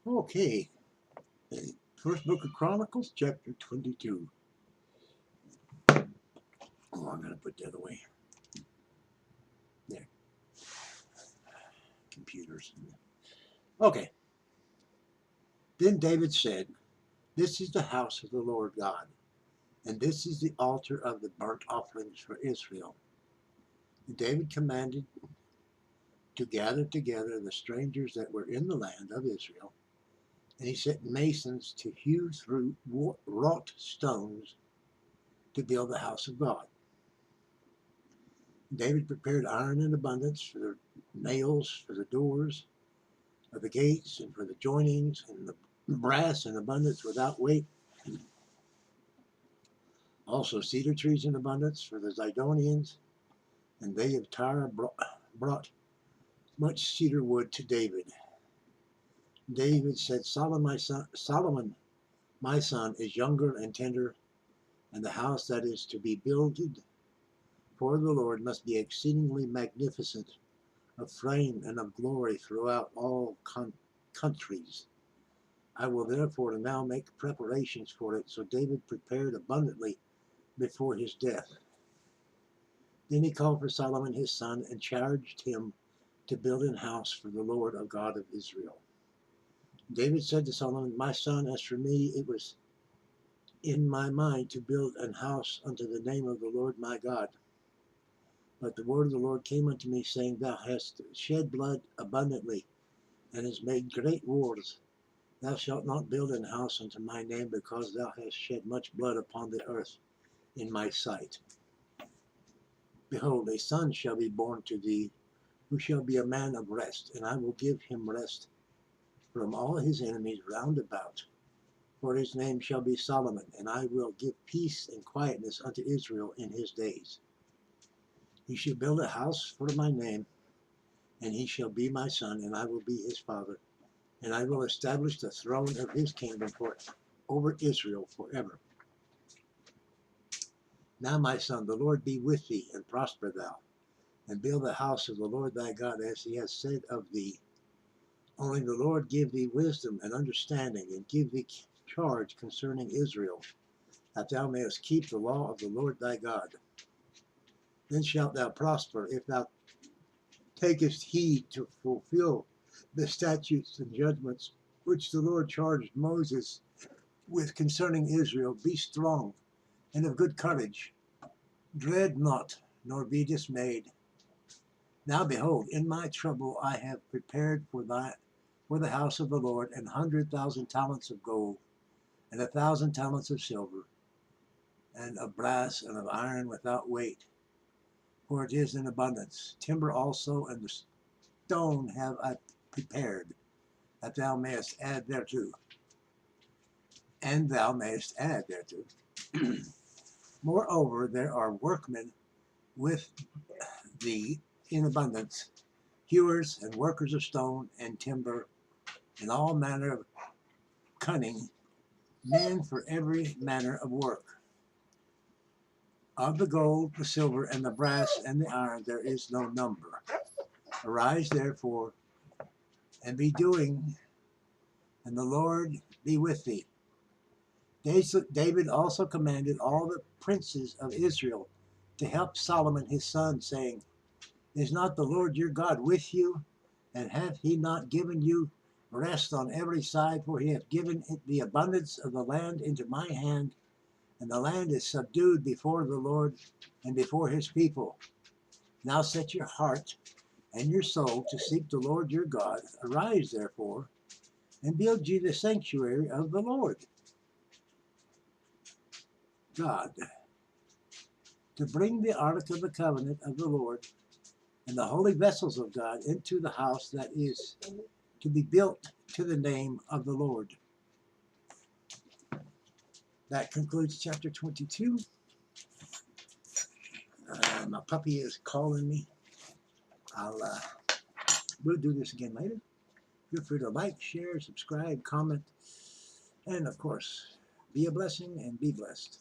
Okay, first book of Chronicles, chapter 22. Oh, I'm going to put that away. There, computers. Okay, then David said, "This is the house of the Lord God, and this is the altar of the burnt offerings for Israel." And David commanded to gather together the strangers that were in the land of Israel, and he set masons to hew through wrought stones to build the house of God. David prepared iron in abundance for the nails, for the doors of the gates, and for the joinings, and the brass in abundance without weight. Also cedar trees in abundance for the Zidonians, and they of Tyre brought much cedar wood to David. David said, Solomon, my son, is younger and tender, and the house that is to be builded for the Lord must be exceedingly magnificent, of frame and of glory throughout all countries. I will therefore now make preparations for it. So David prepared abundantly before his death. Then he called for Solomon his son and charged him to build an house for the Lord of God of Israel. David said to Solomon, My son, as for me, it was in my mind to build an house unto the name of the Lord my God. But the word of the Lord came unto me, saying, Thou hast shed blood abundantly, and hast made great wars. Thou shalt not build an house unto my name, because thou hast shed much blood upon the earth in my sight. Behold, a son shall be born to thee, who shall be a man of rest, and I will give him rest from all his enemies round about. For his name shall be Solomon, and I will give peace and quietness unto Israel in his days. He shall build a house for my name, and he shall be my son, and I will be his father, and I will establish the throne of his kingdom over Israel forever. Now, my son, the Lord be with thee, and prosper thou, and build the house of the Lord thy God, as he has said of thee. Only the Lord give thee wisdom and understanding, and give thee charge concerning Israel, that thou mayest keep the law of the Lord thy God. Then shalt thou prosper, if thou takest heed to fulfill the statutes and judgments which the Lord charged Moses with concerning Israel. Be strong and of good courage. Dread not, nor be dismayed. Now behold, in my trouble I have prepared for the house of the Lord 100,000 talents of gold, and 1,000 talents of silver, and of brass, and of iron without weight, for it is in abundance. Timber also and the stone have I prepared, that thou mayest add thereto. And thou mayest add thereto. Moreover, there are workmen with thee in abundance, hewers and workers of stone and timber, and all manner of cunning, men for every manner of work. Of the gold, the silver, and the brass, and the iron, there is no number. Arise, therefore, and be doing, and the Lord be with thee. David also commanded all the princes of Israel to help Solomon his son, saying, Is not the Lord your God with you? And hath he not given you rest on every side? For he hath given the abundance of the land into my hand, and the land is subdued before the Lord and before his people. Now set your heart and your soul to seek the Lord your God. Arise, therefore, and build ye the sanctuary of the Lord God, to bring the ark of the covenant of the Lord and the holy vessels of God into the house that is to be built to the name of the Lord. That concludes chapter 22. My puppy is calling me. We'll do this again later. Feel free to like, share, subscribe, comment, and of course, be a blessing and be blessed.